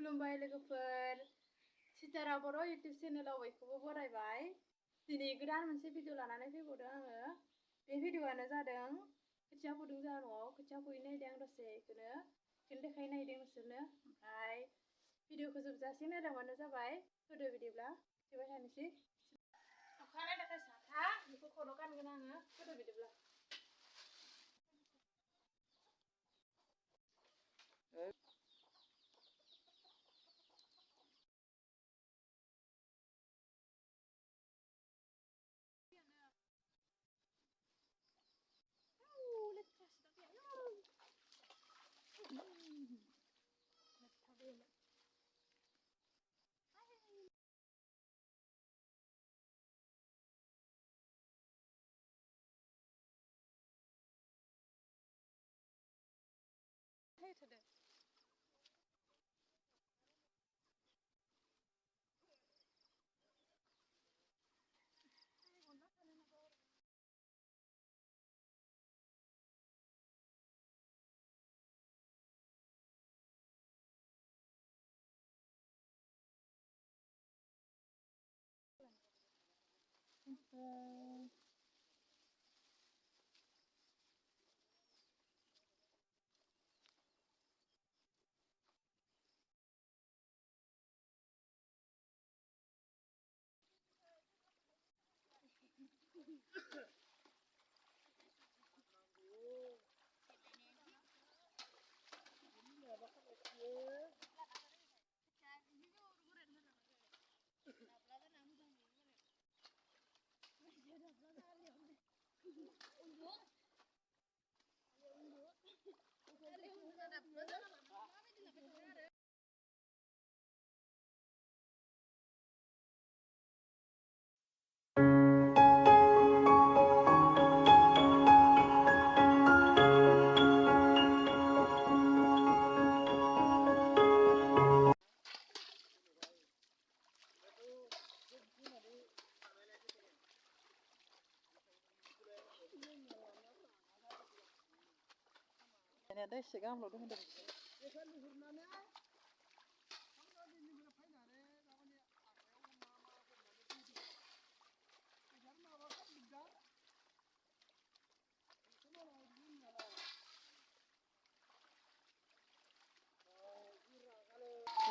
खुलुमबाय लोगोफोर सितारा बर' इउटिउब चेनेलाव बयखौबो बरायबाय। दिनै गोदान मोनसे भिडिअ लानानै फैबावदों आङो। बे भिडिअआनो जादों खोथिया फुदों जोंहा न'आव खोथिया फुहैनो नायदों आं दसे बेखौनो देखायनो नायदों नोंसोरनो। ओमफ्राय भिडिअखौ जोबजासिम नायलांबानो जाबाय। फुदो बिदिब्ला खिथिबाय थानोसै। अखानाय थाखाय साथा बेखौ खर' गानगोन आङो। फुदो बिदिब्ला दा एसे गाहामल' दङ दे।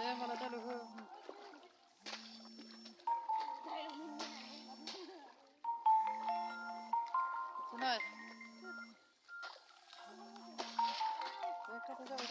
होमबालाय दालु हो। सुनाय जाबाय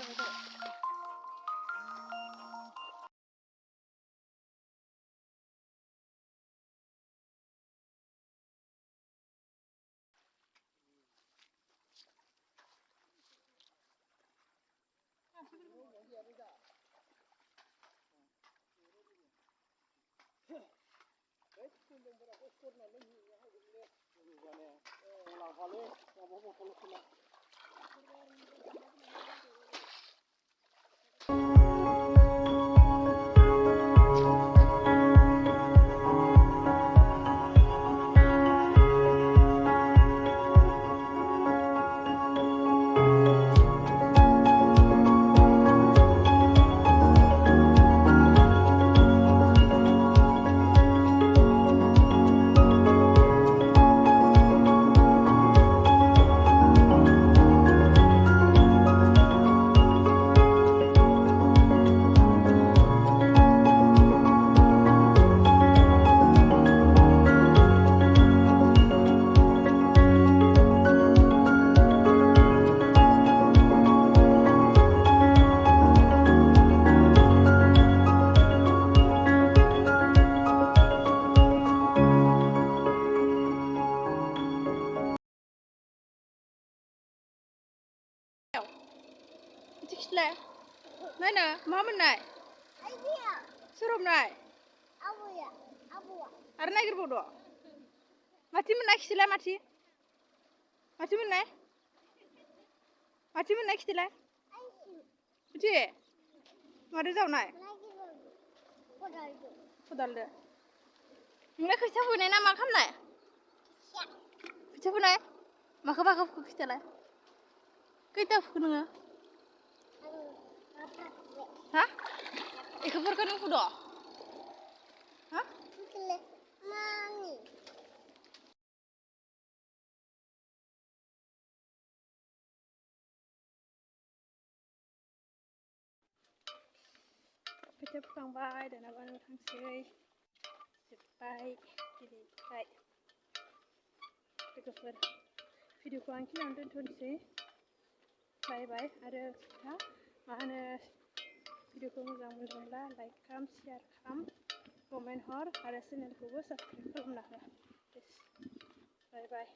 खिथिलाय नायना मा मोननाय सोर हमनाय आरो नागिरबावद' माथि मोननाय खिथिलाय माथि मोननाय खिथिलाय बिदि मारै जावनाय खदालदो नोंलाय खोथिया फुनाय ना मा खालामनाय खोथिया फुनाय माखौ फुखो खिथालाय खैथा फुखो नोङो हा Ikhafurkan nang fudo? Ha? Mami. Kita fुखांबाय दाना बानायनो थांसै जोब्बाय दिनैनिफ्राय लोगोफोर भिडिअखौ आं खिनियावनो दोनथ'नोसै बाय बाय आरो मा होनो भिडिअखौ मोजां मोनदोंब्ला लाइक खालाम शेयार खालाम कमेन्ट हर आरो चेनेलखौबो साबस्क्राइब खालामना हो बाय बाय